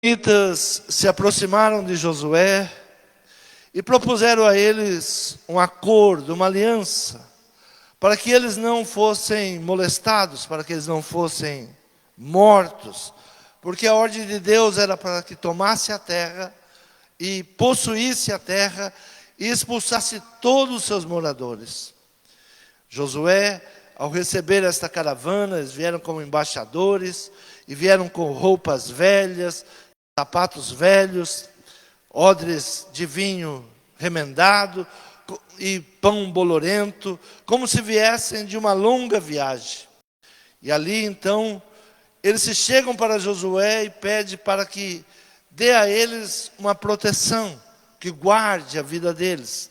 Israelitas se aproximaram de Josué e propuseram a eles um acordo, uma aliança, para que eles não fossem molestados, para que eles não fossem mortos, porque a ordem de Deus era para que tomasse a terra e possuísse a terra e expulsasse todos os seus moradores. Josué, ao receber esta caravana, eles vieram como embaixadores e vieram com roupas velhas, sapatos velhos, odres de vinho remendado e pão bolorento, como se viessem de uma longa viagem. E ali então, eles se chegam para Josué e pedem para que dê a eles uma proteção, que guarde a vida deles.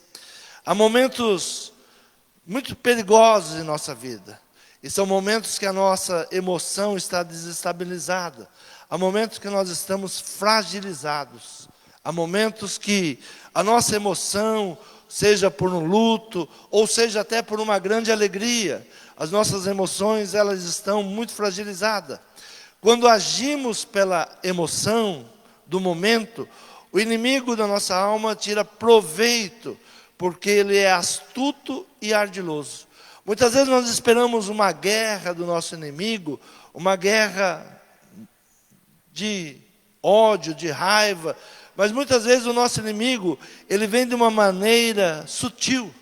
Há momentos muito perigosos em nossa vida. E são momentos que a nossa emoção está desestabilizada. Há momentos que nós estamos fragilizados. Há momentos que a nossa emoção, seja por um luto, ou seja até por uma grande alegria, as nossas emoções, elas estão muito fragilizadas. Quando agimos pela emoção do momento, o inimigo da nossa alma tira proveito, porque ele é astuto e ardiloso. Muitas vezes nós esperamos uma guerra do nosso inimigo, uma guerra de ódio, de raiva, mas muitas vezes o nosso inimigo, ele vem de uma maneira sutil,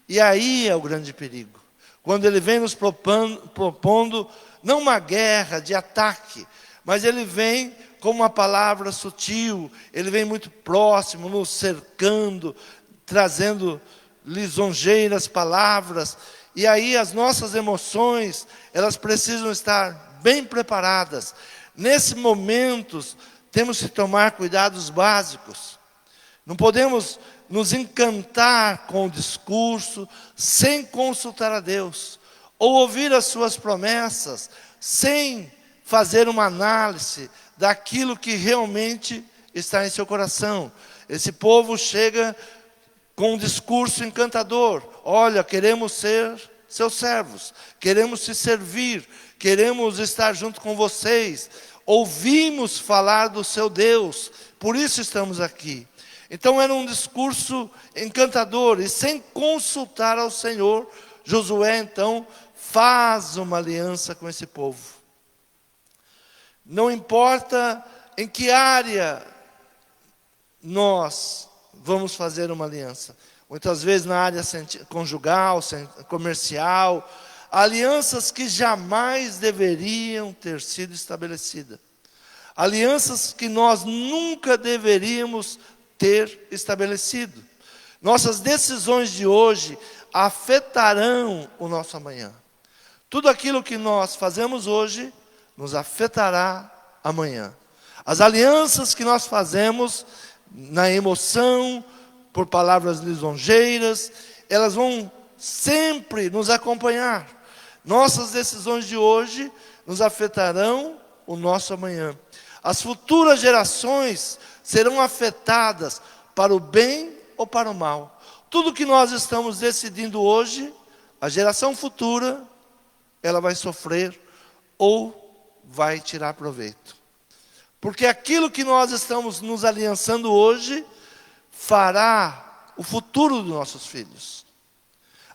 e aí é o grande perigo. Quando ele vem nos propondo, não uma guerra de ataque, mas ele vem com uma palavra sutil, ele vem muito próximo, nos cercando, trazendo lisonjeiras palavras, e aí as nossas emoções, elas precisam estar bem preparadas. Nesses momentos, temos que tomar cuidados básicos. Não podemos nos encantar com o discurso sem consultar a Deus, ou ouvir as suas promessas sem fazer uma análise daquilo que realmente está em seu coração. Esse povo chega com um discurso encantador. Olha, queremos ser seus servos, queremos te servir, queremos estar junto com vocês. Ouvimos falar do seu Deus, por isso estamos aqui. Então era um discurso encantador, e sem consultar ao Senhor, Josué então faz uma aliança com esse povo. Não importa em que área nós vamos fazer uma aliança. Muitas vezes na área conjugal, comercial, alianças que jamais deveriam ter sido estabelecidas. Alianças que nós nunca deveríamos ter estabelecido. Nossas decisões de hoje afetarão o nosso amanhã. Tudo aquilo que nós fazemos hoje nos afetará amanhã. As alianças que nós fazemos na emoção, por palavras lisonjeiras, elas vão sempre nos acompanhar. Nossas decisões de hoje nos afetarão o nosso amanhã. As futuras gerações serão afetadas para o bem ou para o mal. Tudo que nós estamos decidindo hoje, a geração futura, ela vai sofrer ou vai tirar proveito. Porque aquilo que nós estamos nos aliançando hoje, fará o futuro dos nossos filhos.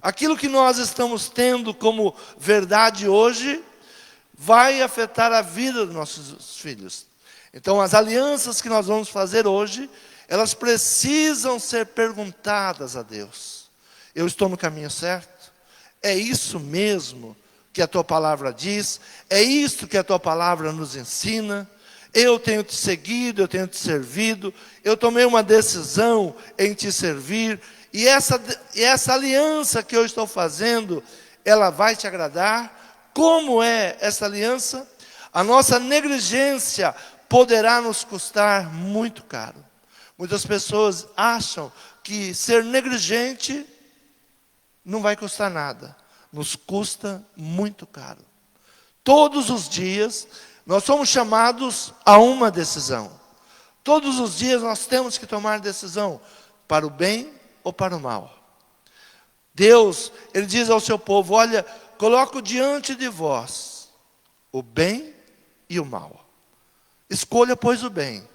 Aquilo que nós estamos tendo como verdade hoje, vai afetar a vida dos nossos filhos. Então as alianças que nós vamos fazer hoje, elas precisam ser perguntadas a Deus. Eu estou no caminho certo? É isso mesmo que a tua palavra diz? É isso que a tua palavra nos ensina? Eu tenho te seguido, eu tenho te servido, eu tomei uma decisão em te servir, e essa aliança que eu estou fazendo, ela vai te agradar? Como é essa aliança? A nossa negligência poderá nos custar muito caro. Muitas pessoas acham que ser negligente não vai custar nada. Nos custa muito caro. Todos os dias nós somos chamados a uma decisão. Todos os dias nós temos que tomar decisão para o bem ou para o mal. Deus, Ele diz ao seu povo, olha, coloco diante de vós o bem e o mal. Escolha, pois, o bem.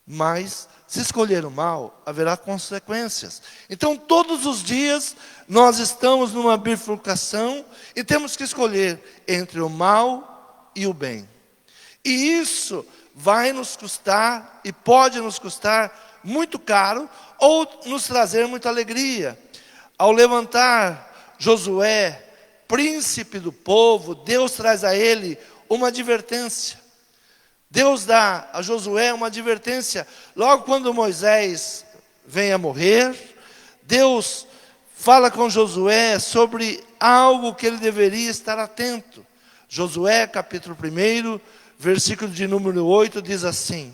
Mas, se escolher o mal, haverá consequências. Então, todos os dias, nós estamos numa bifurcação e temos que escolher entre o mal e o bem. E isso vai nos custar, e pode nos custar muito caro, ou nos trazer muita alegria. Ao levantar Josué, príncipe do povo, Deus traz a ele uma advertência. Deus dá a Josué uma advertência. Logo quando Moisés vem a morrer, Deus fala com Josué sobre algo que ele deveria estar atento. Josué, capítulo 1, versículo de número 8, diz assim: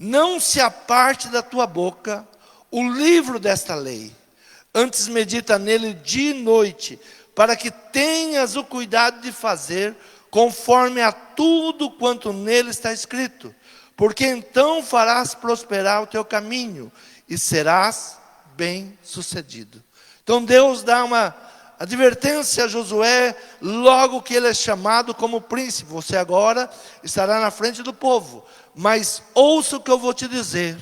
não se aparte da tua boca o livro desta lei, antes medita nele dia e noite, para que tenhas o cuidado de fazer conforme a tudo quanto nele está escrito, porque então farás prosperar o teu caminho e serás bem-sucedido. Então Deus dá uma advertência a Josué, logo que ele é chamado como príncipe. Você agora estará na frente do povo, mas ouça o que eu vou te dizer: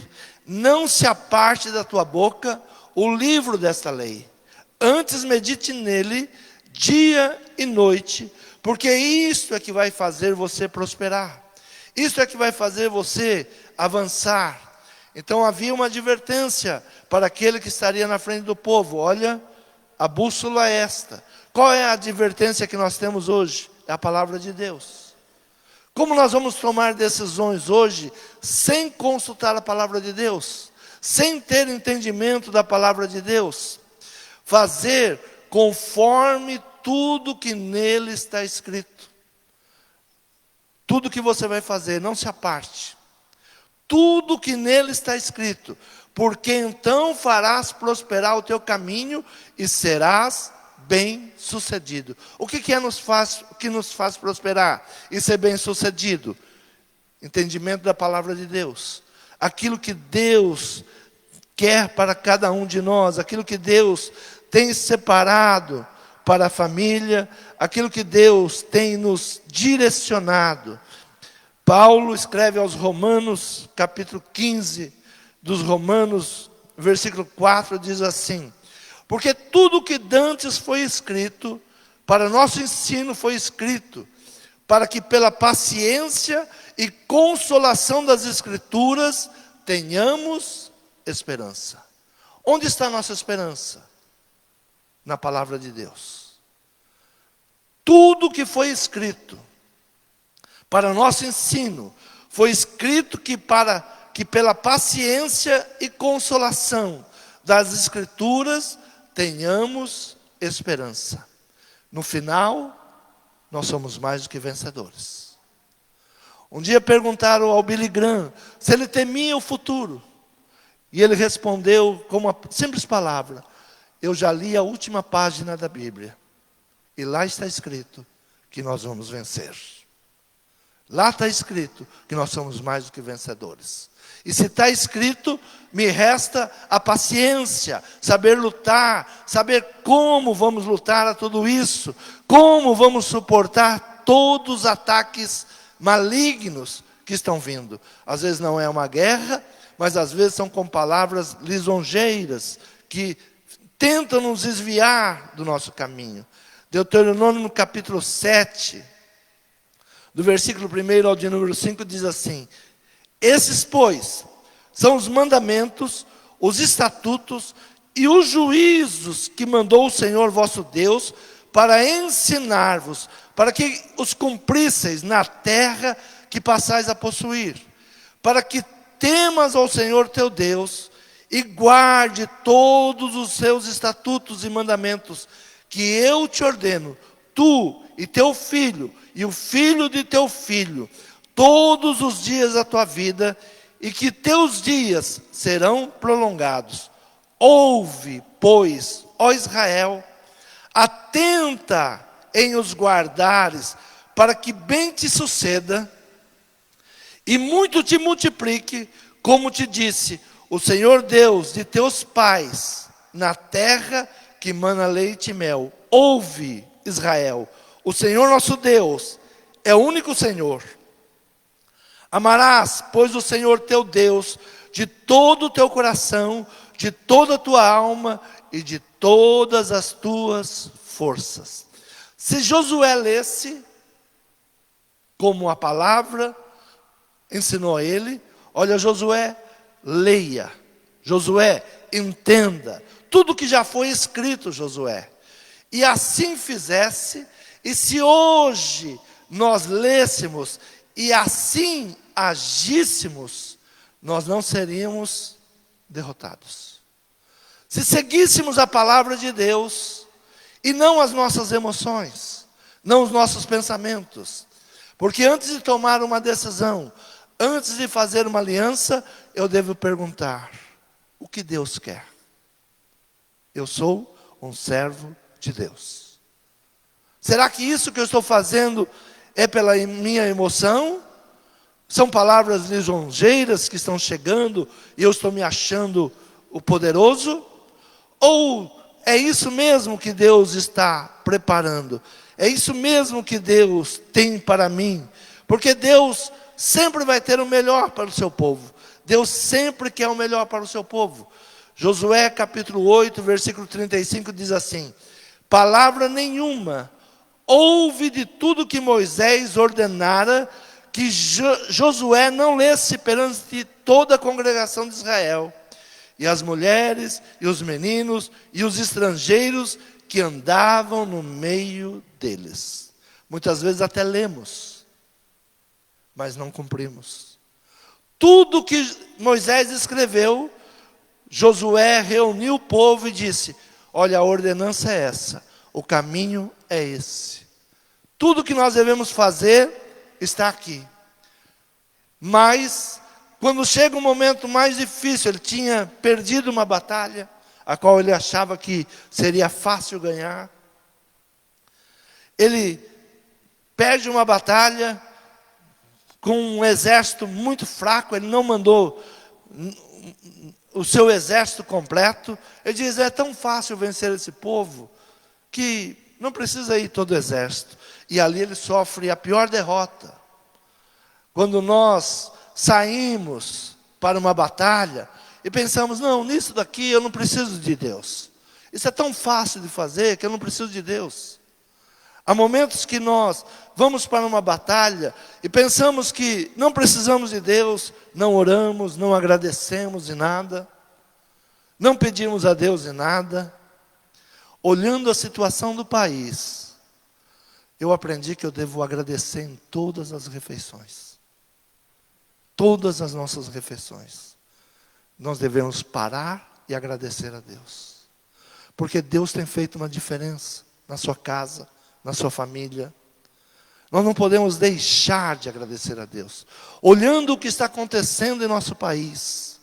não se aparte da tua boca o livro desta lei, antes medite nele dia e noite, porque isto é que vai fazer você prosperar, isto é que vai fazer você avançar. Então havia uma advertência para aquele que estaria na frente do povo. Olha, a bússola é esta. Qual é a advertência que nós temos hoje? É a palavra de Deus. Como nós vamos tomar decisões hoje sem consultar a palavra de Deus, sem ter entendimento da palavra de Deus? Fazer conforme tudo que nele está escrito. Tudo que você vai fazer, não se aparte. Tudo que nele está escrito, porque então farás prosperar o teu caminho e serás bem-sucedido. O que nos faz prosperar e ser bem-sucedido? Entendimento da palavra de Deus. Aquilo que Deus quer para cada um de nós, aquilo que Deus tem separado para a família, aquilo que Deus tem nos direcionado. Paulo escreve aos Romanos, capítulo 15 dos Romanos, versículo 4, diz assim: porque tudo que dantes foi escrito, para nosso ensino foi escrito, para que pela paciência e consolação das Escrituras tenhamos esperança. Onde está a nossa esperança? Na palavra de Deus. Tudo que foi escrito para nosso ensino foi escrito que pela paciência e consolação das Escrituras tenhamos esperança. No final, nós somos mais do que vencedores. Um dia perguntaram ao Billy Graham se ele temia o futuro, e ele respondeu com uma simples palavra: eu já li a última página da Bíblia, e lá está escrito que nós vamos vencer. Lá está escrito que nós somos mais do que vencedores. E se está escrito, me resta a paciência, saber lutar, saber como vamos lutar a tudo isso, como vamos suportar todos os ataques malignos que estão vindo. Às vezes não é uma guerra, mas às vezes são com palavras lisonjeiras, que tentam nos desviar do nosso caminho. Deuteronômio no capítulo 7, do versículo 1 ao de número 5, diz assim: esses, pois, são os mandamentos, os estatutos e os juízos que mandou o Senhor vosso Deus para ensinar-vos, para que os cumprisseis na terra que passais a possuir, para que temas ao Senhor teu Deus e guarde todos os seus estatutos e mandamentos que eu te ordeno, tu e teu filho e o filho de teu filho, todos os dias da tua vida, e que teus dias serão prolongados. Ouve, pois, ó Israel, atenta em os guardares, para que bem te suceda, e muito te multiplique, como te disse o Senhor Deus de teus pais, na terra que mana leite e mel. Ouve, Israel, o Senhor nosso Deus é o único Senhor. Amarás, pois, o Senhor teu Deus de todo o teu coração, de toda a tua alma e de todas as tuas forças. Se Josué lesse, como a palavra ensinou a ele, olha, Josué, leia. Josué, entenda tudo que já foi escrito, Josué. E assim fizesse, e se hoje nós lêssemos e assim agíssemos, nós não seríamos derrotados. Se seguíssemos a palavra de Deus, e não as nossas emoções, não os nossos pensamentos, porque antes de tomar uma decisão, antes de fazer uma aliança, eu devo perguntar: o que Deus quer? Eu sou um servo de Deus. Será que isso que eu estou fazendo é pela minha emoção? São palavras lisonjeiras que estão chegando e eu estou me achando o poderoso? Ou é isso mesmo que Deus está preparando? É isso mesmo que Deus tem para mim? Porque Deus sempre vai ter o melhor para o seu povo. Deus sempre quer o melhor para o seu povo. Josué capítulo 8, versículo 35 diz assim: palavra nenhuma houve de tudo que Moisés ordenara que Josué não lesse perante toda a congregação de Israel, e as mulheres, e os meninos, e os estrangeiros que andavam no meio deles. Muitas vezes até lemos, mas não cumprimos. Tudo que Moisés escreveu, Josué reuniu o povo e disse: olha, a ordenança é essa, o caminho é esse. Tudo que nós devemos fazer está aqui. Mas, quando chega um momento mais difícil, ele tinha perdido uma batalha, a qual ele achava que seria fácil ganhar. Ele perde uma batalha com um exército muito fraco, ele não mandou o seu exército completo. Ele diz: é tão fácil vencer esse povo, que não precisa ir todo o exército. E ali ele sofre a pior derrota. Quando nós saímos para uma batalha e pensamos: não, nisso daqui eu não preciso de Deus. Isso é tão fácil de fazer que eu não preciso de Deus. Há momentos que nós vamos para uma batalha e pensamos que não precisamos de Deus, não oramos, não agradecemos em nada, não pedimos a Deus em nada. Olhando a situação do país, eu aprendi que eu devo agradecer em todas as refeições. Todas as nossas refeições. Nós devemos parar e agradecer a Deus. Porque Deus tem feito uma diferença na sua casa, na sua família. Nós não podemos deixar de agradecer a Deus. Olhando o que está acontecendo em nosso país.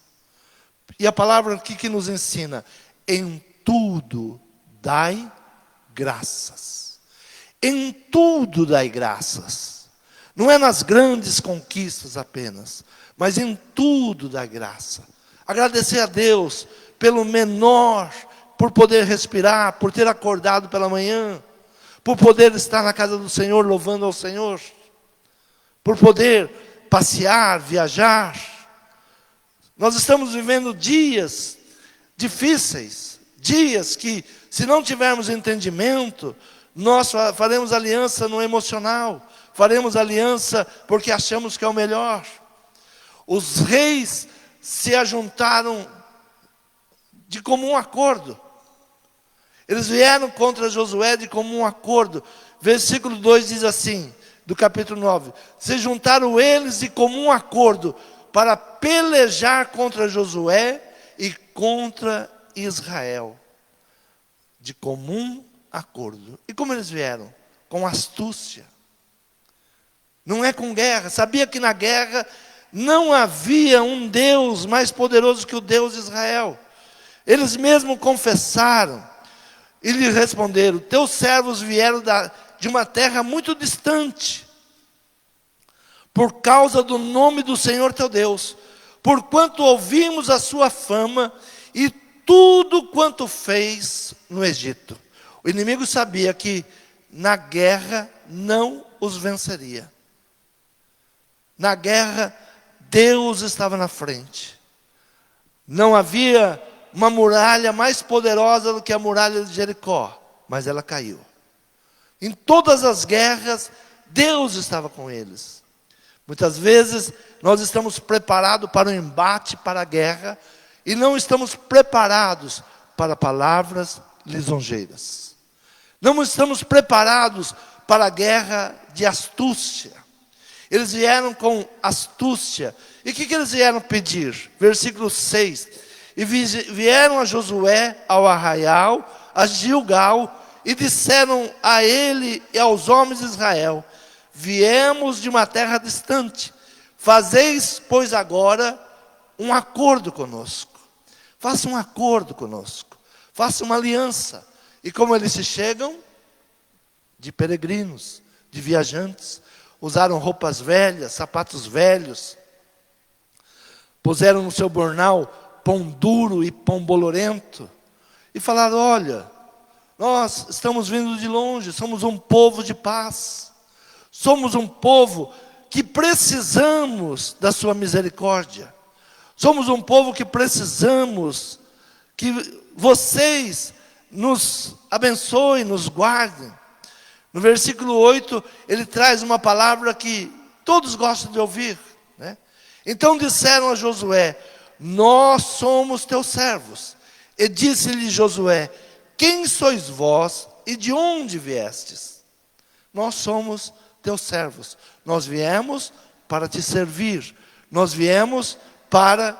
E a palavra aqui que nos ensina: em tudo dai graças. Em tudo dai graças. Não é nas grandes conquistas apenas, mas em tudo dai graça. Agradecer a Deus pelo menor, por poder respirar, por ter acordado pela manhã, por poder estar na casa do Senhor louvando ao Senhor, por poder passear, viajar. Nós estamos vivendo dias difíceis, dias que, se não tivermos entendimento, nós faremos aliança no emocional, faremos aliança porque achamos que é o melhor. Os reis se ajuntaram de comum acordo. Eles vieram contra Josué de comum acordo. Versículo 2 diz assim, do capítulo 9: se juntaram eles de comum acordo para pelejar contra Josué e contra Israel. De comum acordo. E como eles vieram? Com astúcia. Não é com guerra. Sabia que na guerra não havia um Deus mais poderoso que o Deus de Israel. Eles mesmo confessaram e lhe responderam: teus servos vieram de uma terra muito distante, por causa do nome do Senhor teu Deus, porquanto ouvimos a sua fama e tudo quanto fez no Egito. O inimigo sabia que na guerra não os venceria. Na guerra, Deus estava na frente. Não havia uma muralha mais poderosa do que a muralha de Jericó, mas ela caiu. Em todas as guerras, Deus estava com eles. Muitas vezes nós estamos preparados para o embate, para a guerra, e não estamos preparados para palavras lisonjeiras. Não estamos preparados para a guerra de astúcia. Eles vieram com astúcia. E o que eles vieram pedir? Versículo 6. E vieram a Josué ao arraial, a Gilgal, e disseram a ele e aos homens de Israel: viemos de uma terra distante, fazeis, pois, agora um acordo conosco. Faça um acordo conosco, faça uma aliança. E como eles se chegam? De peregrinos, de viajantes. Usaram roupas velhas, sapatos velhos. Puseram no seu bornal pão duro e pão bolorento. E falaram: olha, nós estamos vindo de longe, somos um povo de paz. Somos um povo que precisamos da sua misericórdia. Somos um povo que precisamos que vocês nos abençoem, nos guardem. No versículo 8, ele traz uma palavra que todos gostam de ouvir, né? Então disseram a Josué: nós somos teus servos. E disse-lhe Josué: quem sois vós e de onde viestes? Nós somos teus servos. Nós viemos para te servir. Nós viemos para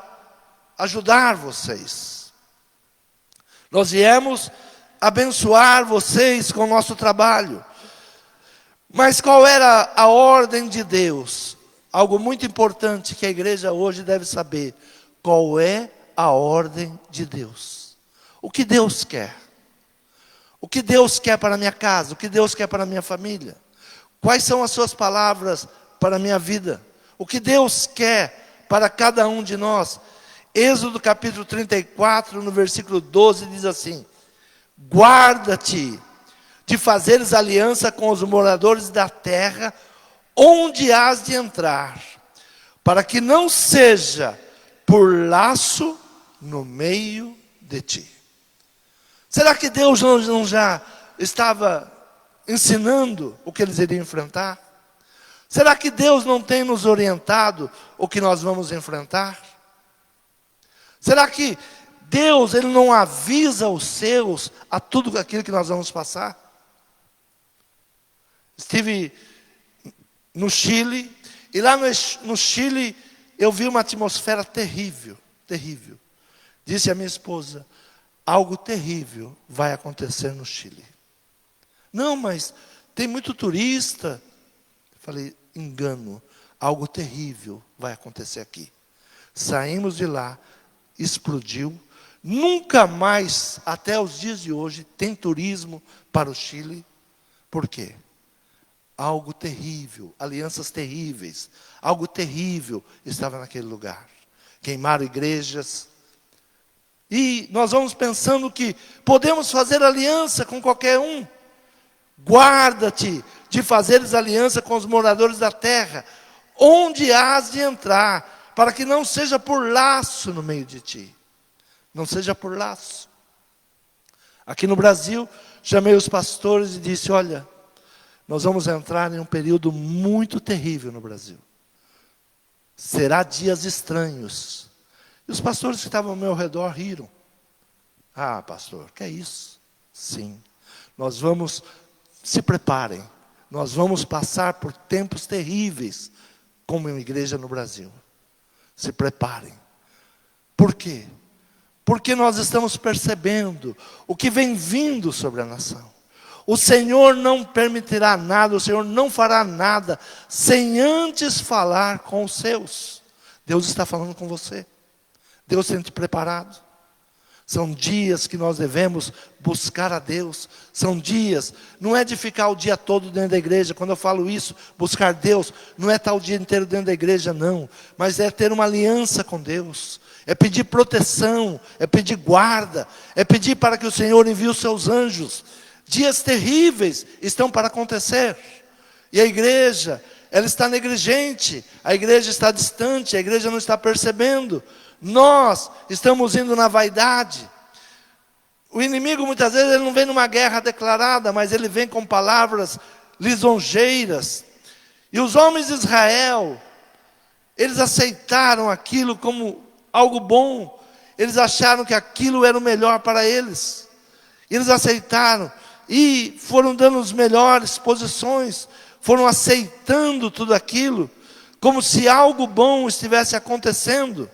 ajudar vocês. Nós viemos abençoar vocês com o nosso trabalho. Mas qual era a ordem de Deus? Algo muito importante que a igreja hoje deve saber. Qual é a ordem de Deus? O que Deus quer? O que Deus quer para a minha casa? O que Deus quer para a minha família? Quais são as suas palavras para a minha vida? O que Deus quer para cada um de nós? Êxodo capítulo 34, no versículo 12, diz assim: guarda-te de fazeres aliança com os moradores da terra, onde hás de entrar, para que não seja por laço no meio de ti. Será que Deus não já estava ensinando o que eles iriam enfrentar? Será que Deus não tem nos orientado o que nós vamos enfrentar? Será que Deus ele não avisa os seus a tudo aquilo que nós vamos passar? Estive no Chile, e lá no Chile eu vi uma atmosfera terrível, terrível. Disse a minha esposa: algo terrível vai acontecer no Chile. Não, mas tem muito turista. Falei: engano, algo terrível vai acontecer aqui. Saímos de lá, explodiu. Nunca mais, até os dias de hoje, tem turismo para o Chile. Por quê? Algo terrível, alianças terríveis, algo terrível estava naquele lugar. Queimaram igrejas. E nós vamos pensando que podemos fazer aliança com qualquer um. Guarda-te de fazeres aliança com os moradores da terra, onde hás de entrar, para que não seja por laço no meio de ti. Não seja por laço. Aqui no Brasil, chamei os pastores e disse: olha, nós vamos entrar em um período muito terrível no Brasil. Será dias estranhos. E os pastores que estavam ao meu redor riram. Ah, pastor, que é isso? Sim, nós vamos, se preparem. Nós vamos passar por tempos terríveis, como uma igreja no Brasil. Se preparem. Por quê? Porque nós estamos percebendo o que vem vindo sobre a nação. O Senhor não permitirá nada, o Senhor não fará nada, sem antes falar com os seus. Deus está falando com você. Deus tem te preparado. São dias que nós devemos buscar a Deus. São dias, não é de ficar o dia todo dentro da igreja. Quando eu falo isso, buscar Deus, não é estar o dia inteiro dentro da igreja, não. Mas é ter uma aliança com Deus. É pedir proteção, é pedir guarda, é pedir para que o Senhor envie os seus anjos. Dias terríveis estão para acontecer. E a igreja, ela está negligente, a igreja está distante, a igreja não está percebendo. Nós estamos indo na vaidade. O inimigo muitas vezes ele não vem numa guerra declarada, mas ele vem com palavras lisonjeiras. E os homens de Israel, eles aceitaram aquilo como algo bom. Eles acharam que aquilo era o melhor para eles. Eles aceitaram e foram dando as melhores posições, foram aceitando tudo aquilo, como se algo bom estivesse acontecendo.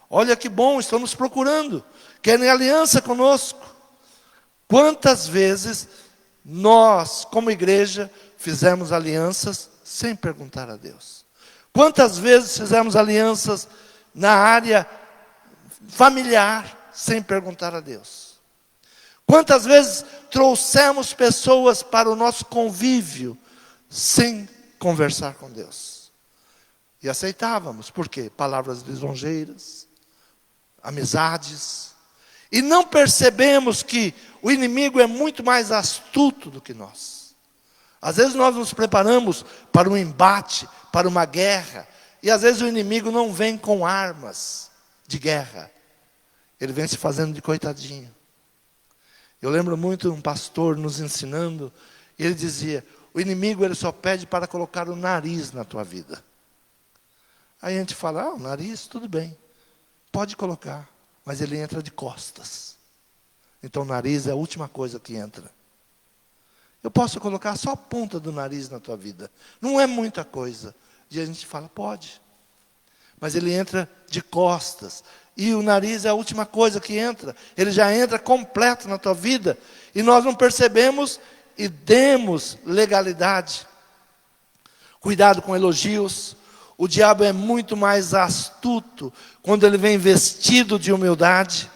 Olha que bom, estão nos procurando, querem aliança conosco. Quantas vezes nós, como igreja, fizemos alianças sem perguntar a Deus? Quantas vezes fizemos alianças na área familiar sem perguntar a Deus? Quantas vezes trouxemos pessoas para o nosso convívio sem conversar com Deus? E aceitávamos, por quê? Palavras lisonjeiras, amizades. E não percebemos que o inimigo é muito mais astuto do que nós. Às vezes nós nos preparamos para um embate, para uma guerra. E às vezes o inimigo não vem com armas de guerra. Ele vem se fazendo de coitadinho. Eu lembro muito um pastor nos ensinando. E ele dizia, o inimigo ele só pede para colocar o nariz na tua vida. Aí a gente fala, o nariz, tudo bem. Pode colocar. Mas ele entra de costas. Então o nariz é a última coisa que entra. Eu posso colocar só a ponta do nariz na tua vida. Não é muita coisa. E a gente fala, pode. Mas ele entra de costas. E o nariz é a última coisa que entra. Ele já entra completo na tua vida. E nós não percebemos e demos legalidade. Cuidado com elogios. O diabo é muito mais astuto quando ele vem vestido de humildade.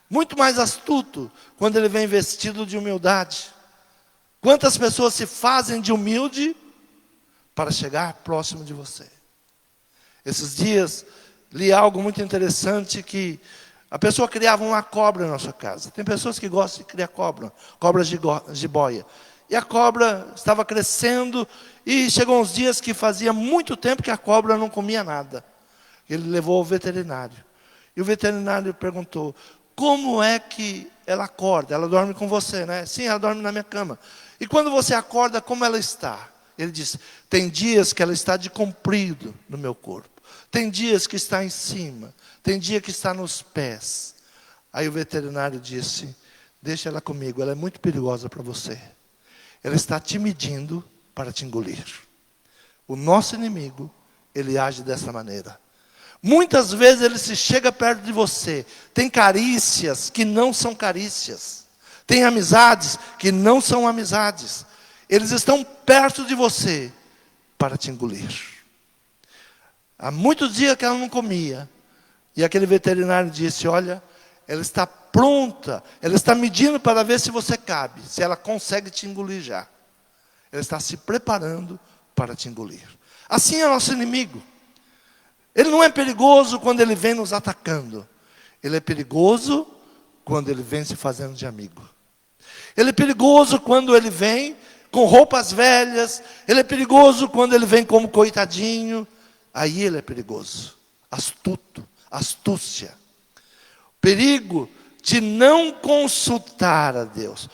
Muito mais astuto quando ele vem vestido de humildade. Quantas pessoas se fazem de humilde para chegar próximo de você? Esses dias li algo muito interessante, que a pessoa criava uma cobra na sua casa. Tem pessoas que gostam de criar cobras de jiboia. E a cobra estava crescendo e chegou uns dias que fazia muito tempo que a cobra não comia nada. Ele levou ao veterinário. E o veterinário perguntou, como é que ela acorda? Ela dorme com você, né? Sim, ela dorme na minha cama. E quando você acorda, como ela está? Ele disse, tem dias que ela está de comprido no meu corpo. Tem dias que está em cima. Tem dia que está nos pés. Aí o veterinário disse, deixa ela comigo, ela é muito perigosa para você. Ela está te medindo para te engolir. O nosso inimigo, ele age dessa maneira. Muitas vezes ele se chega perto de você. Tem carícias que não são carícias. Tem amizades que não são amizades. Eles estão perto de você para te engolir. Há muitos dias que ela não comia. E aquele veterinário disse, olha, ela está pronta. Ela está medindo para ver se você cabe. Se ela consegue te engolir já. Ela está se preparando para te engolir. Assim é nosso inimigo. Ele não é perigoso quando ele vem nos atacando. Ele é perigoso quando ele vem se fazendo de amigo. Ele é perigoso quando ele vem com roupas velhas. Ele é perigoso quando ele vem como coitadinho. Aí ele é perigoso. Astuto, astúcia. Perigo de não consultar a Deus.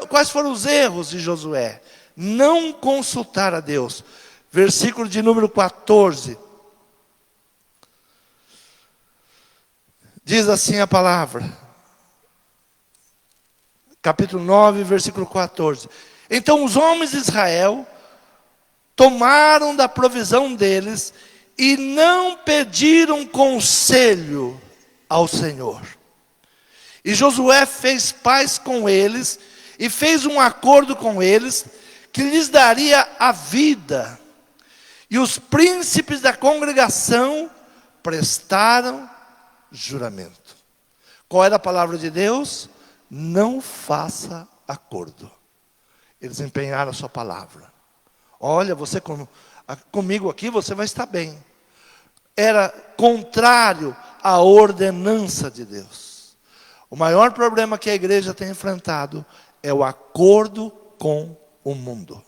Quais foram os erros de Josué? Não consultar a Deus. Versículo de número 14. Diz assim a palavra. Capítulo 9, versículo 14. Então os homens de Israel tomaram da provisão deles e não pediram conselho ao Senhor. E Josué fez paz com eles e fez um acordo com eles que lhes daria a vida. E os príncipes da congregação prestaram juramento. Qual era a palavra de Deus? Não faça acordo. Eles empenharam a sua palavra. Olha, você comigo aqui, você vai estar bem. Era contrário à ordenança de Deus. O maior problema que a igreja tem enfrentado é o acordo com o mundo.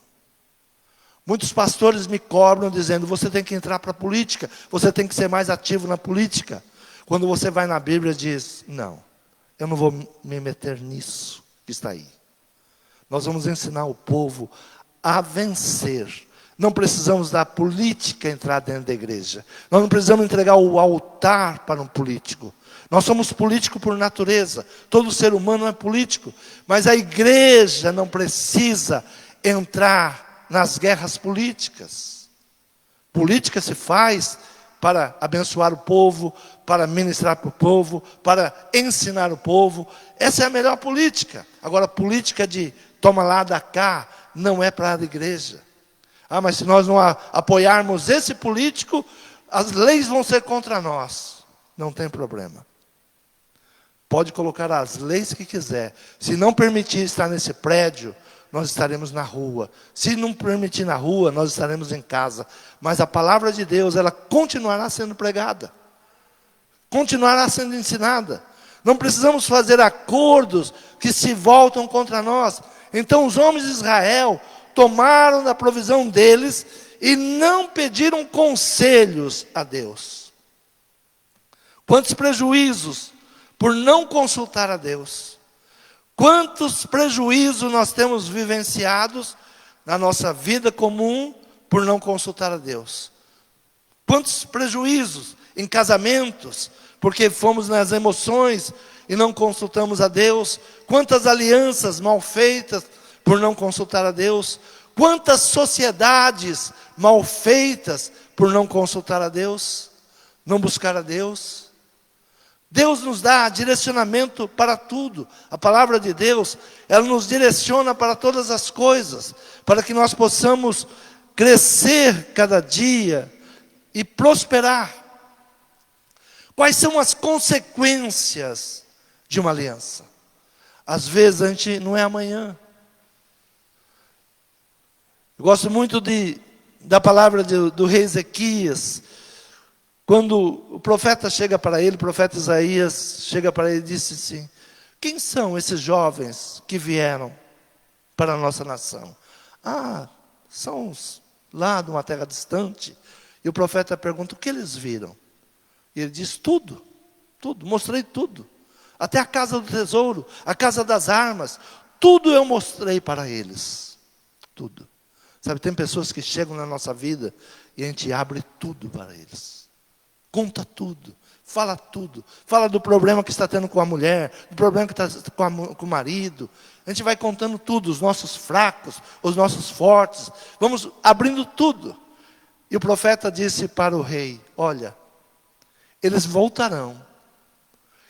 Muitos pastores me cobram dizendo, você tem que entrar para a política, você tem que ser mais ativo na política. Quando você vai na Bíblia e diz, não, eu não vou me meter nisso que está aí. Nós vamos ensinar o povo a vencer. Não precisamos da política entrar dentro da igreja. Nós não precisamos entregar o altar para um político. Nós somos políticos por natureza. Todo ser humano é político. Mas a igreja não precisa entrar nas guerras políticas. Política se faz para abençoar o povo, para ministrar para o povo, para ensinar o povo. Essa é a melhor política. Agora, política de toma lá, dá cá, não é para a igreja. Ah, mas se nós não apoiarmos esse político, as leis vão ser contra nós. Não tem problema. Pode colocar as leis que quiser. Se não permitir estar nesse prédio, nós estaremos na rua. Se não permitir na rua, nós estaremos em casa. Mas a palavra de Deus, ela continuará sendo pregada. Continuará sendo ensinada. Não precisamos fazer acordos que se voltam contra nós. Então os homens de Israel tomaram da provisão deles e não pediram conselhos a Deus. Quantos prejuízos por não consultar a Deus. Quantos prejuízos nós temos vivenciados na nossa vida comum por não consultar a Deus. Quantos prejuízos em casamentos, porque fomos nas emoções e não consultamos a Deus. Quantas alianças mal feitas por não consultar a Deus. Quantas sociedades mal feitas por não consultar a Deus, não buscar a Deus. Deus nos dá direcionamento para tudo. A palavra de Deus, ela nos direciona para todas as coisas, para que nós possamos crescer cada dia e prosperar. Quais são as consequências de uma aliança? Às vezes a gente não é amanhã. Eu gosto muito da palavra do rei Ezequias. Quando o profeta chega para ele, o profeta Isaías chega para ele e disse assim: quem são esses jovens que vieram para a nossa nação? Ah, são lá de uma terra distante. E o profeta pergunta: o que eles viram? E ele diz: tudo, mostrei tudo. Até a casa do tesouro, a casa das armas, tudo eu mostrei para eles. Tudo. Sabe, tem pessoas que chegam na nossa vida e a gente abre tudo para eles. Conta tudo, fala tudo. Fala do problema que está tendo com a mulher, do problema que está com o marido. A gente vai contando tudo, os nossos fracos, os nossos fortes. Vamos abrindo tudo. E o profeta disse para o rei: olha, eles voltarão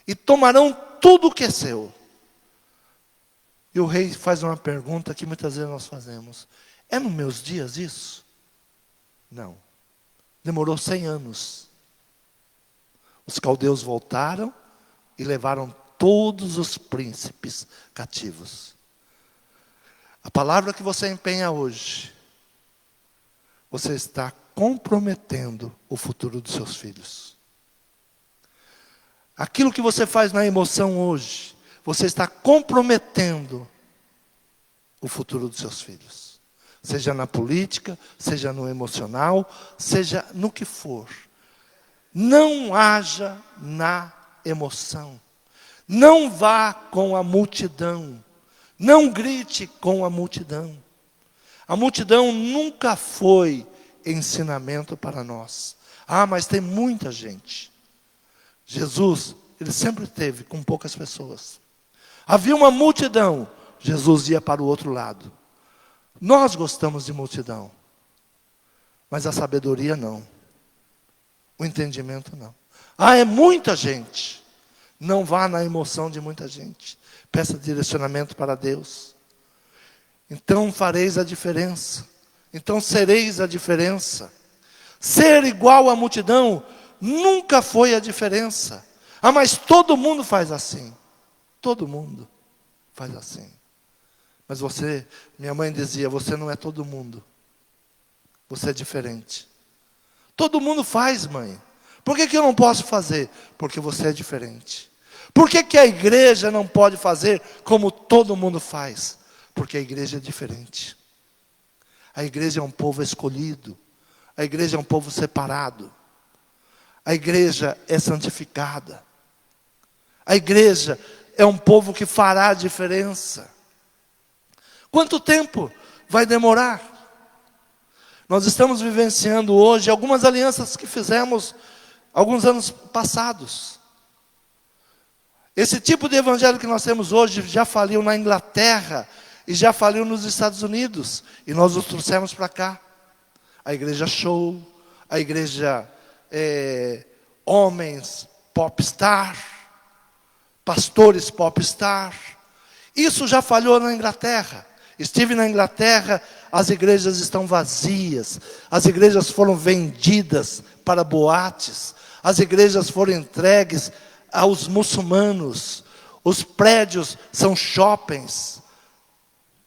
e tomarão tudo o que é seu. E o rei faz uma pergunta que muitas vezes nós fazemos: é nos meus dias isso? Não. Demorou 100 anos. Os caldeus voltaram e levaram todos os príncipes cativos. A palavra que você empenha hoje, você está comprometendo o futuro dos seus filhos. Aquilo que você faz na emoção hoje, você está comprometendo o futuro dos seus filhos. Seja na política, seja no emocional, seja no que for. Não haja na emoção. Não vá com a multidão. Não grite com a multidão. A multidão nunca foi ensinamento para nós. Ah, mas tem muita gente. Jesus, ele sempre esteve com poucas pessoas. Havia uma multidão, Jesus ia para o outro lado. Nós gostamos de multidão, mas a sabedoria não. O entendimento não. Ah, é muita gente. Não vá na emoção de muita gente. Peça direcionamento para Deus. Então fareis a diferença. Então sereis a diferença. Ser igual à multidão nunca foi a diferença. Ah, mas todo mundo faz assim. Todo mundo faz assim. Mas você, minha mãe dizia, você não é todo mundo. Você é diferente. Todo mundo faz, mãe. Por que eu não posso fazer? Porque você é diferente. Por que a igreja não pode fazer como todo mundo faz? Porque a igreja é diferente. A igreja é um povo escolhido. A igreja é um povo separado. A igreja é santificada. A igreja é um povo que fará a diferença. Quanto tempo vai demorar? Nós estamos vivenciando hoje algumas alianças que fizemos alguns anos passados. Esse tipo de evangelho que nós temos hoje já faliu na Inglaterra e já faliu nos Estados Unidos. E nós os trouxemos para cá. A igreja show, a igreja homens popstar, pastores popstar. Isso já falhou na Inglaterra. Estive na Inglaterra, as igrejas estão vazias. As igrejas foram vendidas para boates. As igrejas foram entregues aos muçulmanos. Os prédios são shoppings.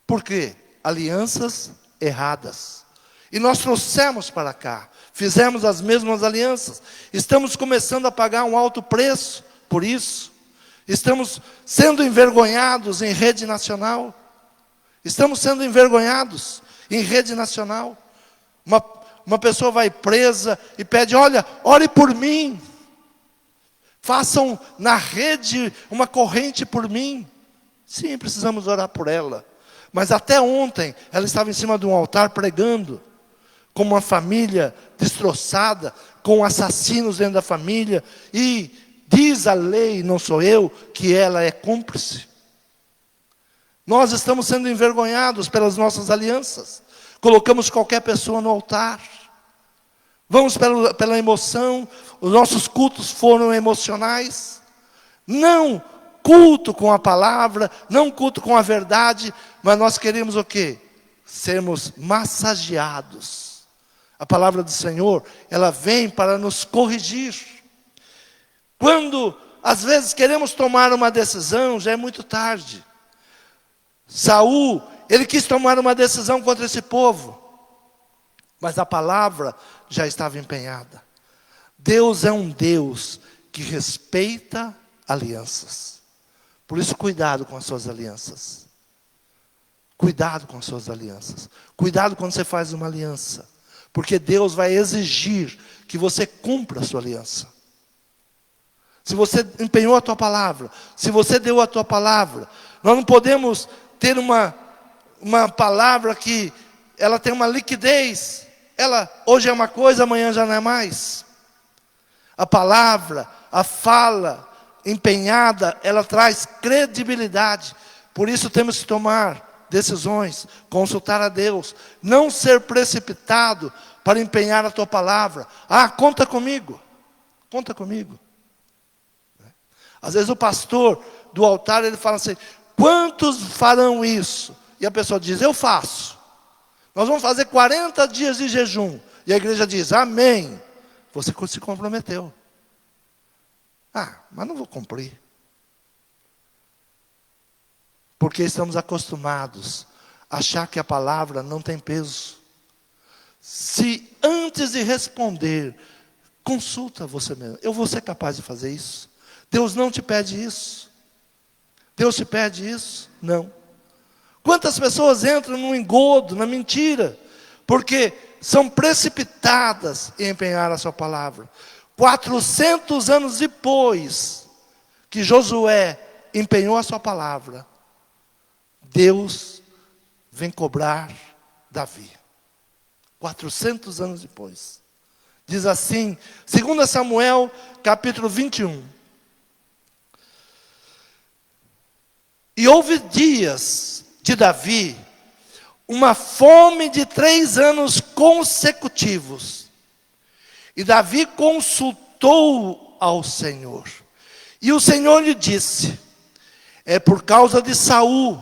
Por quê? Alianças erradas. E nós trouxemos para cá. Fizemos as mesmas alianças. Estamos começando a pagar um alto preço por isso. Estamos sendo envergonhados em rede nacional. Estamos sendo envergonhados em rede nacional. Uma pessoa vai presa e pede, olha, ore por mim. Façam na rede uma corrente por mim. Sim, precisamos orar por ela. Mas até ontem, ela estava em cima de um altar pregando. Com uma família destroçada, com assassinos dentro da família. E diz a lei, não sou eu, que ela é cúmplice. Nós estamos sendo envergonhados pelas nossas alianças. Colocamos qualquer pessoa no altar. Vamos pela emoção. Os nossos cultos foram emocionais. Não culto com a palavra, não culto com a verdade, mas nós queremos o quê? Sermos massageados. A palavra do Senhor, ela vem para nos corrigir. Quando, às vezes, queremos tomar uma decisão, já é muito tarde. Saul, ele quis tomar uma decisão contra esse povo, mas a palavra já estava empenhada. Deus é um Deus que respeita alianças. Por isso, cuidado com as suas alianças. Cuidado com as suas alianças. Cuidado quando você faz uma aliança. Porque Deus vai exigir que você cumpra a sua aliança. Se você empenhou a tua palavra, se você deu a tua palavra, nós não podemos ter uma palavra que ela tem uma liquidez. Ela hoje é uma coisa, amanhã já não é mais. A palavra, a fala empenhada, ela traz credibilidade. Por isso temos que tomar decisões, consultar a Deus, não ser precipitado para empenhar a tua palavra. Ah, conta comigo. Conta comigo. Às vezes o pastor do altar, ele fala assim, quantos farão isso? E a pessoa diz, eu faço. Nós vamos fazer 40 dias de jejum. E a igreja diz, amém. Você se comprometeu. Ah, mas não vou cumprir. Porque estamos acostumados a achar que a palavra não tem peso. Se antes de responder, consulta você mesmo. Eu vou ser capaz de fazer isso? Deus não te pede isso. Deus te pede isso? Não. Quantas pessoas entram no engodo, na mentira, porque são precipitadas em empenhar a sua palavra. 400 anos depois que Josué empenhou a sua palavra, Deus vem cobrar Davi. 400 anos depois. Diz assim, 2 Samuel, capítulo 21. E houve dias de Davi, uma fome de 3 anos consecutivos. E Davi consultou ao Senhor. E o Senhor lhe disse, é por causa de Saul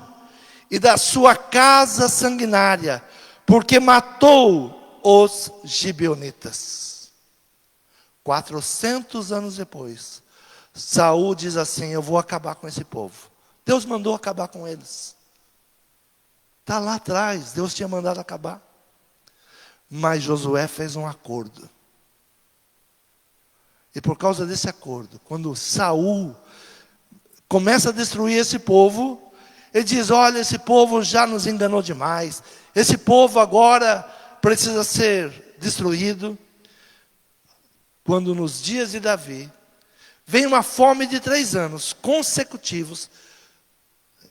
e da sua casa sanguinária, porque matou os gibeonitas. 400 anos depois, Saul diz assim, eu vou acabar com esse povo. Deus mandou acabar com eles. Está lá atrás, Deus tinha mandado acabar. Mas Josué fez um acordo. E por causa desse acordo, quando Saul começa a destruir esse povo, Ele diz: olha, esse povo já nos enganou demais. Esse povo agora precisa ser destruído. Quando nos dias de Davi, vem uma fome de 3 anos consecutivos.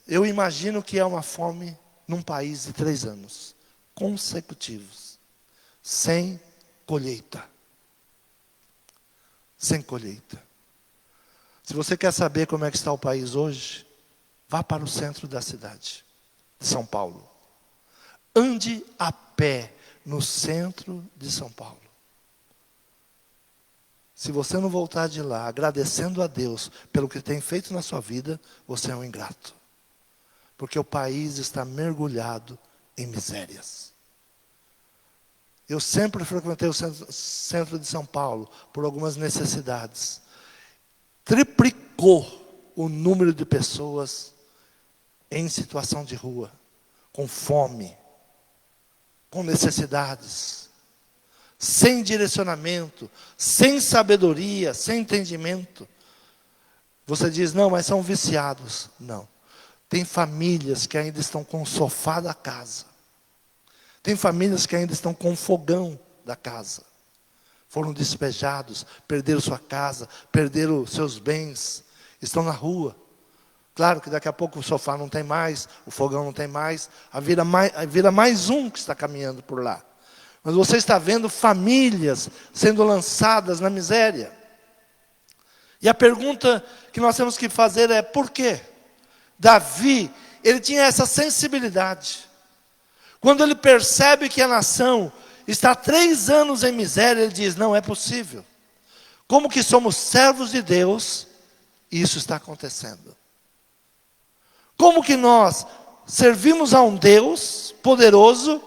Eu imagino que é uma fome num país de 3 anos consecutivos, sem colheita. Sem colheita. Se você quer saber como é que está o país hoje, vá para o centro da cidade de São Paulo. Ande a pé no centro de São Paulo. Se você não voltar de lá agradecendo a Deus pelo que tem feito na sua vida, você é um ingrato. Porque o país está mergulhado em misérias. Eu sempre frequentei o centro de São Paulo por algumas necessidades. Triplicou o número de pessoas em situação de rua, com fome, com necessidades, sem direcionamento, sem sabedoria, sem entendimento. Você diz: não, mas são viciados. Não. Tem famílias que ainda estão com o sofá da casa. Tem famílias que ainda estão com o fogão da casa. Foram despejados, perderam sua casa, perderam seus bens, estão na rua. Claro que daqui a pouco o sofá não tem mais, o fogão não tem mais, vira mais um que está caminhando por lá. Mas você está vendo famílias sendo lançadas na miséria. E a pergunta que nós temos que fazer é: por quê? Davi, ele tinha essa sensibilidade. Quando ele percebe que a nação está há 3 anos em miséria, ele diz: não é possível. Como que somos servos de Deus e isso está acontecendo? Como que nós servimos a um Deus poderoso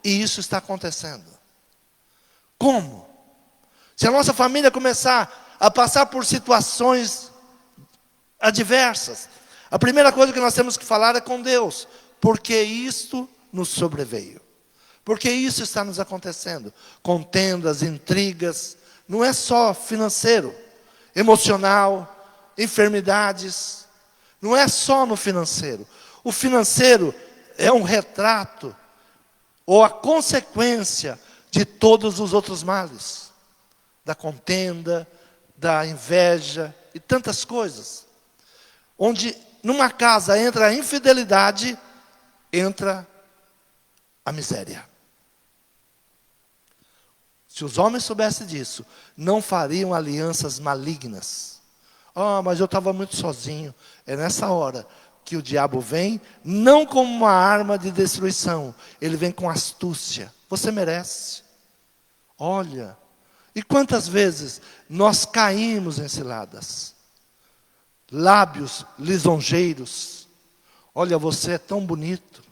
e isso está acontecendo? Como? Se a nossa família começar a passar por situações adversas, a primeira coisa que nós temos que falar é com Deus. Porque isto nos sobreveio. Porque isso está nos acontecendo. Contendas, intrigas. Não é só financeiro. Emocional. Enfermidades. Não é só no financeiro. O financeiro é um retrato ou a consequência de todos os outros males. Da contenda, da inveja e tantas coisas. Onde numa casa entra a infidelidade, entra a miséria. Se os homens soubessem disso, não fariam alianças malignas. Mas eu estava muito sozinho. É nessa hora que o diabo vem, não como uma arma de destruição, ele vem com astúcia. Você merece. Olha, e quantas vezes nós caímos em ciladas? Lábios lisonjeiros. Olha, você é tão bonito.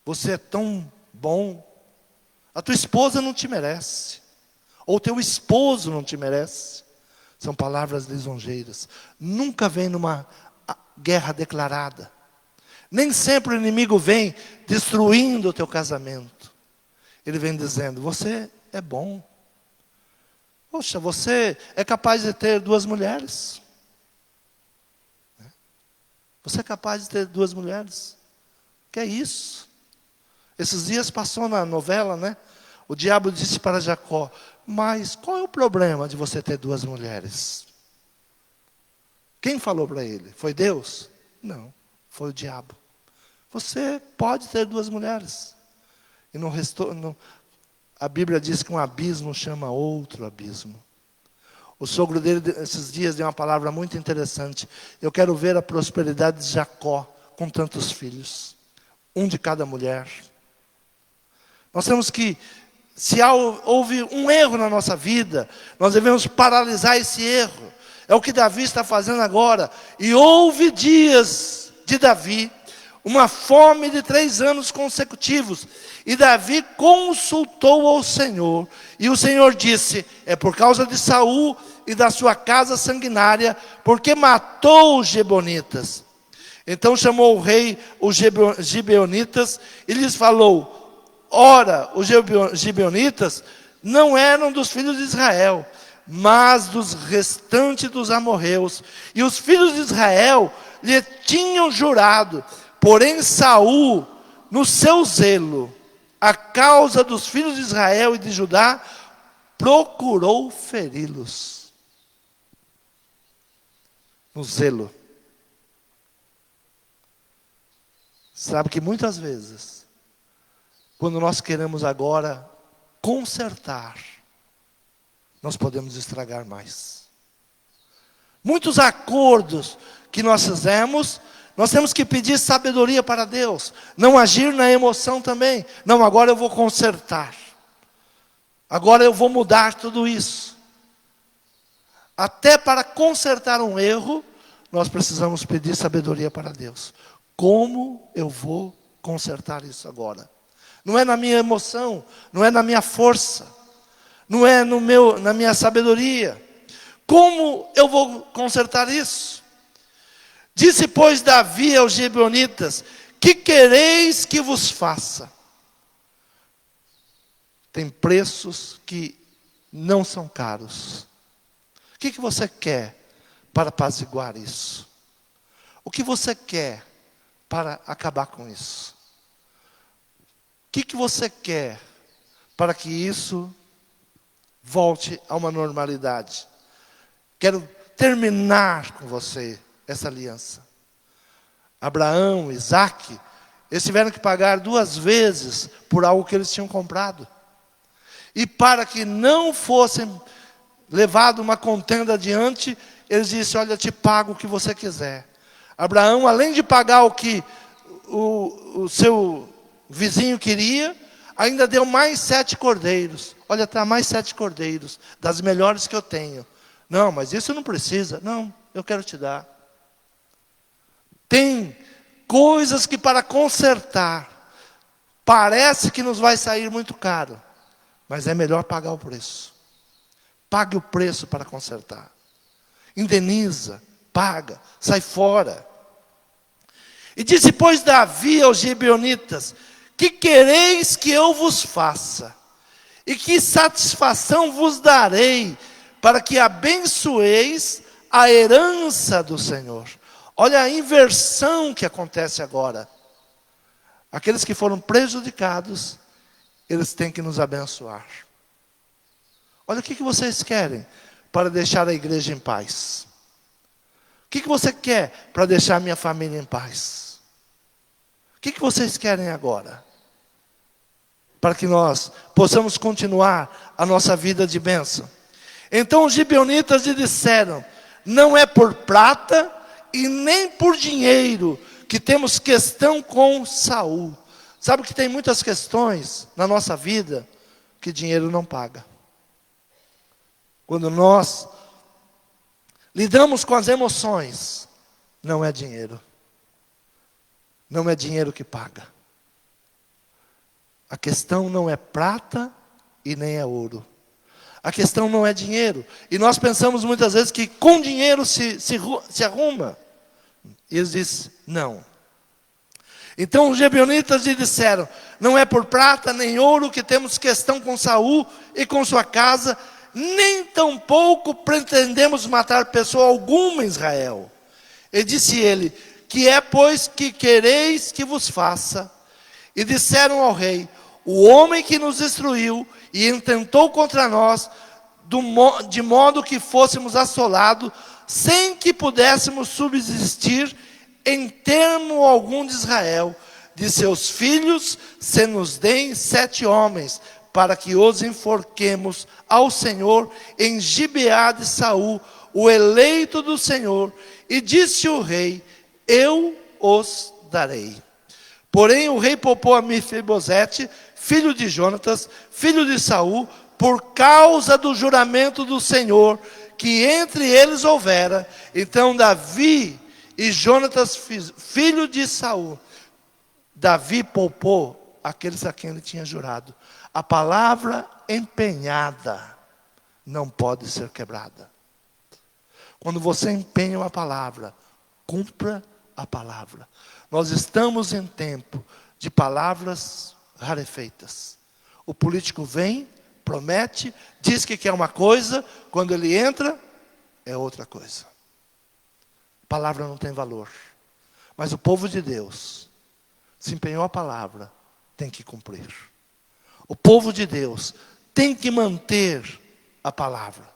Você é tão bom. A tua esposa não te merece. Ou teu esposo não te merece. São palavras lisonjeiras. Nunca vem numa guerra declarada. Nem sempre o inimigo vem destruindo o teu casamento. Ele vem dizendo: você é bom. Poxa, você é capaz de ter 2 mulheres. Você é capaz de ter 2 mulheres. Que é isso? Esses dias passou na novela, né? O diabo disse para Jacó: mas qual é o problema de você ter 2 mulheres? Quem falou para ele? Foi Deus? Não, foi o diabo. Você pode ter 2 mulheres. E não restou, a Bíblia diz que um abismo chama outro abismo. O sogro dele, esses dias, deu uma palavra muito interessante. Eu quero ver a prosperidade de Jacó com tantos filhos. 1 de cada mulher. Nós temos que, se houve um erro na nossa vida, nós devemos paralisar esse erro. É o que Davi está fazendo agora. E houve dias de Davi, uma fome de 3 anos consecutivos. E Davi consultou ao Senhor. E o Senhor disse: é por causa de Saul e da sua casa sanguinária, porque matou os Gibeonitas. Então chamou o rei os Gibeonitas e lhes falou: ora, os Gibeonitas não eram dos filhos de Israel, mas dos restantes dos amorreus. E os filhos de Israel lhe tinham jurado: Porém Saul, no seu zelo, a causa dos filhos de Israel e de Judá, procurou feri-los. No zelo. Sabe que muitas vezes, quando nós queremos agora consertar, nós podemos estragar mais. Muitos acordos que nós fizemos, nós temos que pedir sabedoria para Deus. Não agir na emoção também. Não, agora eu vou consertar. Agora eu vou mudar tudo isso. Até para consertar um erro, nós precisamos pedir sabedoria para Deus. Como eu vou consertar isso agora? Não é na minha emoção, não é na minha força, não é na minha sabedoria. Como eu vou consertar isso? Disse, pois, Davi aos gibeonitas: que quereis que vos faça? Tem preços que não são caros. O que você quer para apaziguar isso? O que você quer para acabar com isso? O que você quer para que isso volte a uma normalidade? Quero terminar com você essa aliança. Abraão, Isaque, eles tiveram que pagar 2 vezes por algo que eles tinham comprado. E para que não fossem levado uma contenda adiante, eles disseram: olha, eu te pago o que você quiser. Abraão, além de pagar o que o seu vizinho queria, ainda deu mais 7 cordeiros. Olha, está mais 7 cordeiros, das melhores que eu tenho. Não, mas isso não precisa. Não, eu quero te dar. Tem coisas que para consertar, parece que nos vai sair muito caro, mas é melhor pagar o preço. Pague o preço para consertar. Indeniza, paga, sai fora. E disse, pois, Davi aos gibeonitas: que quereis que eu vos faça? E que satisfação vos darei, para que abençoeis a herança do Senhor? Olha a inversão que acontece agora. Aqueles que foram prejudicados, eles têm que nos abençoar. Olha, o que vocês querem para deixar a igreja em paz? O que você quer para deixar a minha família em paz? O que vocês querem agora? Para que nós possamos continuar a nossa vida de bênção. Então os gibeonitas lhe disseram: não é por prata e nem por dinheiro que temos questão com Saul. Sabe que tem muitas questões na nossa vida que dinheiro não paga. Quando nós lidamos com as emoções, não é dinheiro. Não é dinheiro que paga. A questão não é prata e nem é ouro. A questão não é dinheiro. E nós pensamos muitas vezes que com dinheiro se arruma. E eles dizem, não. Então os gibeonitas lhe disseram: não é por prata nem ouro que temos questão com Saul e com sua casa, nem tampouco pretendemos matar pessoa alguma em Israel. E disse ele: que é, pois, que quereis que vos faça? E disseram ao rei: o homem que nos destruiu e intentou contra nós, de modo que fôssemos assolados, sem que pudéssemos subsistir em termo algum de Israel, de seus filhos, se nos deem 7 homens, para que os enforquemos ao Senhor em Gibeá de Saul, o eleito do Senhor. E disse o rei: eu os darei. Porém o rei poupou a Mefibosete, filho de Jonatas, filho de Saul, por causa do juramento do Senhor, que entre eles houvera. Então Davi e Jonatas, filho de Saul, Davi poupou aqueles a quem ele tinha jurado. A palavra empenhada não pode ser quebrada. Quando você empenha uma palavra, cumpra a palavra. Nós estamos em tempo de palavras rarefeitas. O político vem, promete, diz que quer uma coisa, quando ele entra, é outra coisa. A palavra não tem valor. Mas o povo de Deus, Se empenhou a palavra, tem que cumprir. O povo de Deus tem que manter a palavra.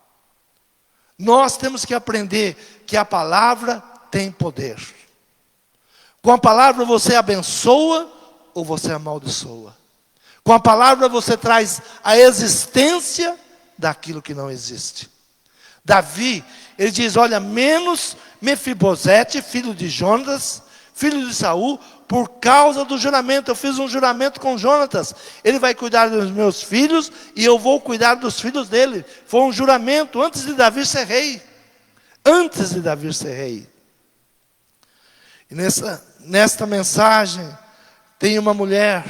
Nós temos que aprender que a palavra tem poder. Com a palavra você abençoa ou você amaldiçoa. Com a palavra você traz a existência daquilo que não existe. Davi, ele diz, olha, menos Mefibosete, filho de Jonatas, filho de Saul, por causa do juramento. Eu fiz um juramento com Jonatas. Ele vai cuidar dos meus filhos e eu vou cuidar dos filhos dele. Foi um juramento antes de Davi ser rei. Antes de Davi ser rei. E nesta mensagem tem uma mulher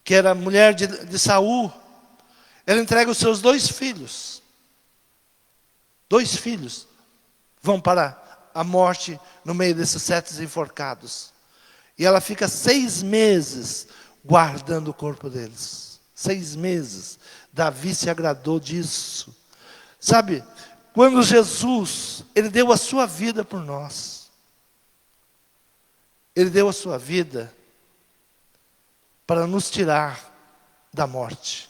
que era mulher de Saul. Ela entrega os seus 2 filhos. 2 filhos vão para a morte no meio desses 7 enforcados. E ela fica 6 meses guardando o corpo deles. 6 meses. Davi se agradou disso. Sabe, quando Jesus, ele deu a sua vida por nós. Ele deu a sua vida para nos tirar da morte.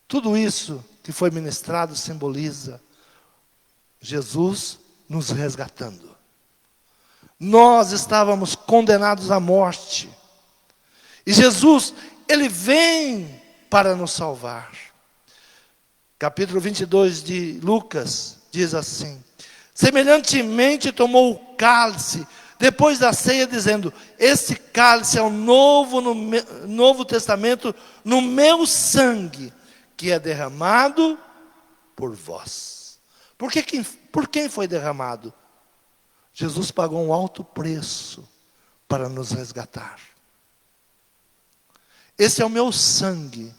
Tudo isso que foi ministrado simboliza Jesus nos resgatando. Nós estávamos condenados à morte. E Jesus, ele vem para nos salvar. Capítulo 22 de Lucas diz assim: semelhantemente tomou o cálice depois da ceia, dizendo: esse cálice é o Novo Testamento no meu sangue, que é derramado por vós. Por quem foi derramado? Jesus pagou um alto preço para nos resgatar. Esse é o meu sangue,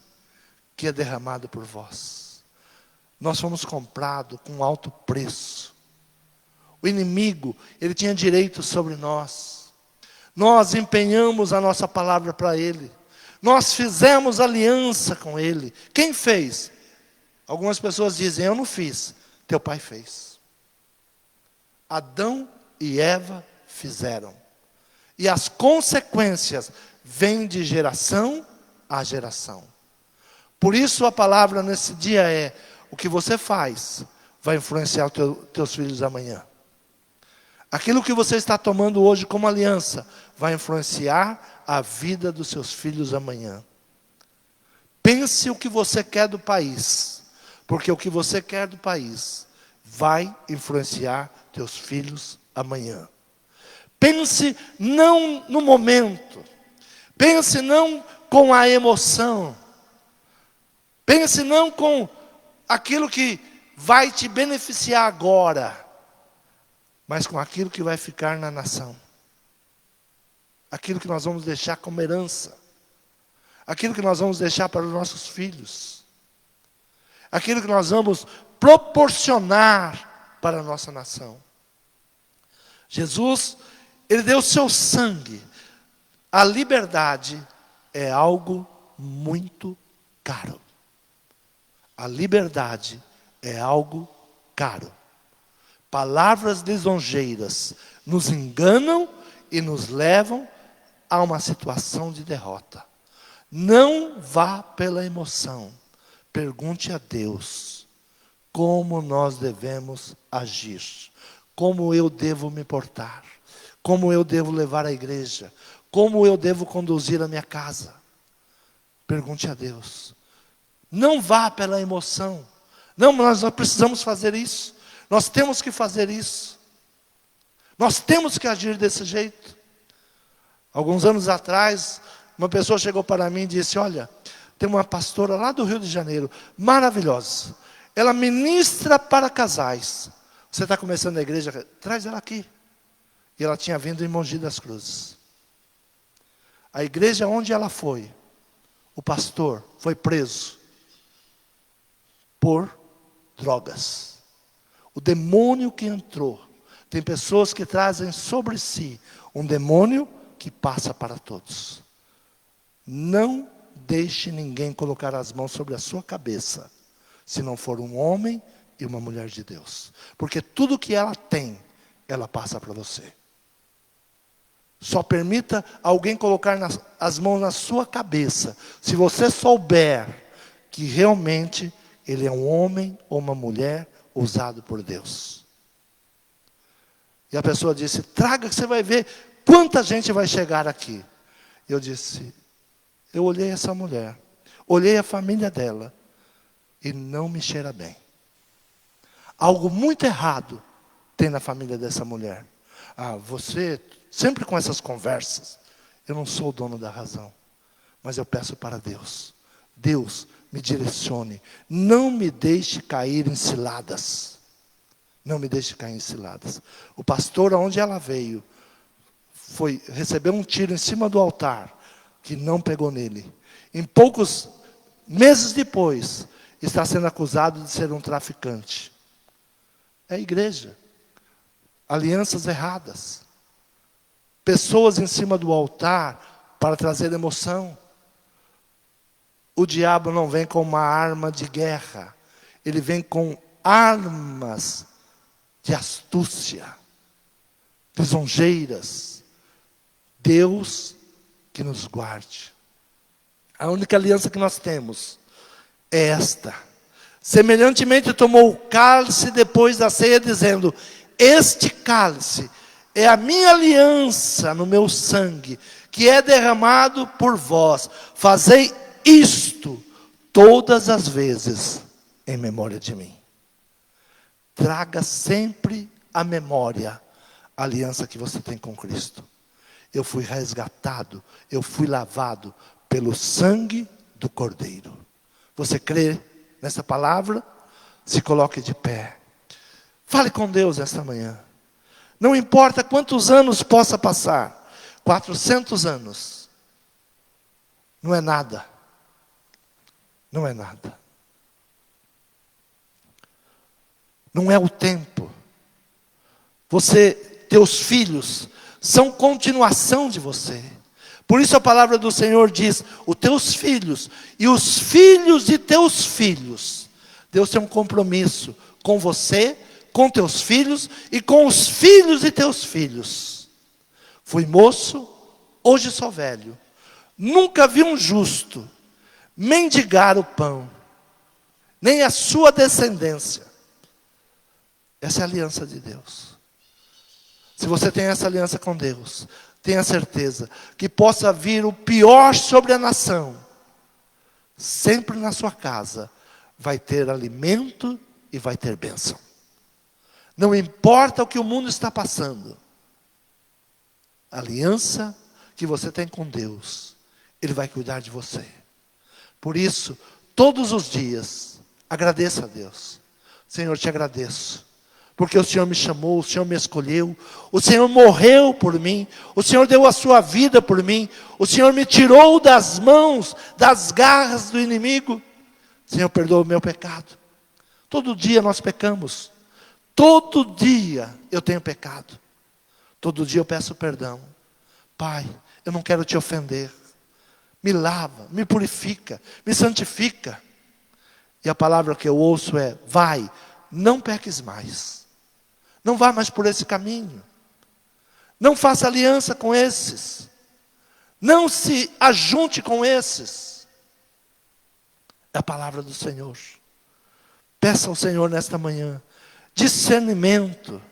que é derramado por vós. Nós fomos comprados com um alto preço. O inimigo, ele tinha direito sobre nós. Nós empenhamos a nossa palavra para ele. Nós fizemos aliança com ele. Quem fez? Algumas pessoas dizem, eu não fiz. Teu pai fez. Adão e Eva fizeram. E as consequências vêm de geração a geração. Por isso a palavra nesse dia é: o que você faz vai influenciar os teus filhos amanhã. Aquilo que você está tomando hoje como aliança vai influenciar a vida dos seus filhos amanhã. Pense o que você quer do país, porque o que você quer do país vai influenciar teus filhos amanhã. Pense não no momento, pense não com a emoção, pense não com aquilo que vai te beneficiar agora, mas com aquilo que vai ficar na nação. Aquilo que nós vamos deixar como herança. Aquilo que nós vamos deixar para os nossos filhos. Aquilo que nós vamos proporcionar para a nossa nação. Jesus, ele deu o seu sangue. A liberdade é algo muito caro. A liberdade é algo caro. Palavras lisonjeiras nos enganam e nos levam a uma situação de derrota. Não vá pela emoção. Pergunte a Deus como nós devemos agir. Como eu devo me portar. Como eu devo levar a igreja. Como eu devo conduzir a minha casa. Pergunte a Deus. Não vá pela emoção. Não, nós precisamos fazer isso. Nós temos que fazer isso. Nós temos que agir desse jeito. Alguns anos atrás, uma pessoa chegou para mim e disse: olha, tem uma pastora lá do Rio de Janeiro, maravilhosa. Ela ministra para casais. Você está começando a igreja? Traz ela aqui. E ela tinha vindo em Mogi das Cruzes. A igreja onde ela foi, o pastor foi preso por drogas. O demônio que entrou. Tem pessoas que trazem sobre si um demônio que passa para todos. Não deixe ninguém colocar as mãos sobre a sua cabeça, se não for um homem e uma mulher de Deus. Porque tudo que ela tem ela passa para você. Só permita alguém colocar as mãos na sua cabeça, se você souber que realmente ele é um homem ou uma mulher usado por Deus. E a pessoa disse, traga que você vai ver quanta gente vai chegar aqui. Eu disse, eu olhei essa mulher, olhei a família dela, e não me cheira bem. Algo muito errado tem na família dessa mulher. Você, sempre com essas conversas, eu não sou o dono da razão, mas eu peço para Deus. Deus, me direcione, não me deixe cair em ciladas. Não me deixe cair em ciladas. O pastor, aonde ela veio, recebeu um tiro em cima do altar, que não pegou nele. Em poucos meses depois, está sendo acusado de ser um traficante. É a igreja. Alianças erradas. Pessoas em cima do altar para trazer emoção. O diabo não vem com uma arma de guerra. Ele vem com armas de astúcia, lisonjeiras. Deus que nos guarde. A única aliança que nós temos é esta. Semelhantemente tomou o cálice depois da ceia, dizendo, este cálice é a minha aliança no meu sangue, que é derramado por vós. Fazei isto todas as vezes em memória de mim. Traga sempre à memória a aliança que você tem com Cristo. Eu fui resgatado, eu fui lavado pelo sangue do Cordeiro. Você crê nessa palavra? Se coloque de pé. Fale com Deus esta manhã. Não importa quantos anos possa passar. 400 anos. Não é nada. Não é nada. Não é o tempo. Teus filhos são continuação de você. Por isso a palavra do Senhor diz, os teus filhos e os filhos de teus filhos. Deus tem um compromisso com você, com teus filhos e com os filhos de teus filhos. Fui moço, hoje sou velho. Nunca vi um justo mendigar o pão, nem a sua descendência. Essa é a aliança de Deus. Se você tem essa aliança com Deus, tenha certeza que possa vir o pior sobre a nação, sempre na sua casa vai ter alimento e vai ter bênção. Não importa o que o mundo está passando, a aliança que você tem com Deus, Ele vai cuidar de você. Por isso, todos os dias, agradeça a Deus. Senhor, te agradeço, porque o Senhor me chamou, o Senhor me escolheu, o Senhor morreu por mim, o Senhor deu a sua vida por mim, o Senhor me tirou das mãos, das garras do inimigo. Senhor, perdoa o meu pecado. Todo dia nós pecamos, todo dia eu tenho pecado, todo dia eu peço perdão. Pai, eu não quero te ofender, me lava, me purifica, me santifica. E a palavra que eu ouço é, vai, não peques mais. Não vá mais por esse caminho. Não faça aliança com esses. Não se ajunte com esses. É a palavra do Senhor. Peça ao Senhor nesta manhã discernimento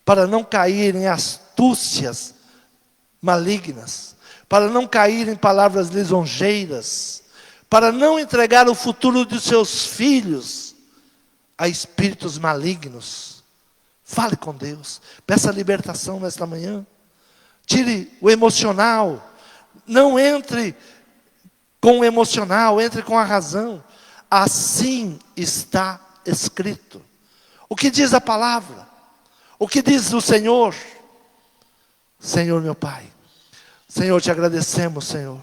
para não cair em astúcias malignas, para não cair em palavras lisonjeiras, para não entregar o futuro de seus filhos a espíritos malignos. Fale com Deus, peça libertação nesta manhã. Tire o emocional, não entre com o emocional, entre com a razão. Assim está escrito. O que diz a palavra? O que diz o Senhor? Senhor meu Pai, Senhor, te agradecemos, Senhor,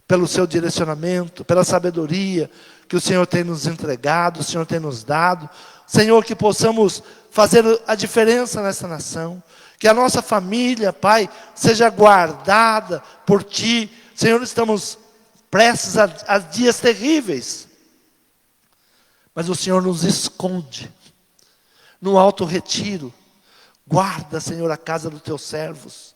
pelo seu direcionamento, pela sabedoria que o Senhor tem nos entregado, o Senhor tem nos dado. Senhor, que possamos fazer a diferença nessa nação, que a nossa família, Pai, seja guardada por Ti. Senhor, estamos prestes a dias terríveis, mas o Senhor nos esconde no alto retiro, Guarda, Senhor, a casa dos teus servos.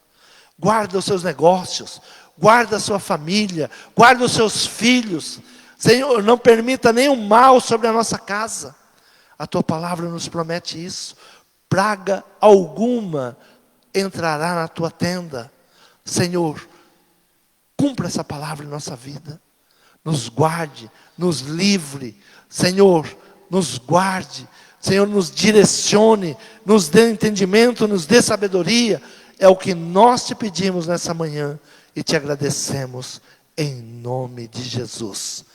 Guarda os seus negócios. Guarda a sua família. Guarda os seus filhos. Senhor, não permita nenhum mal sobre a nossa casa. A tua palavra nos promete isso. Praga alguma entrará na tua tenda. Senhor, cumpra essa palavra em nossa vida. Nos guarde, nos livre. Senhor, nos guarde. Senhor, nos direcione, nos dê entendimento, nos dê sabedoria. É o que nós te pedimos nessa manhã e te agradecemos em nome de Jesus.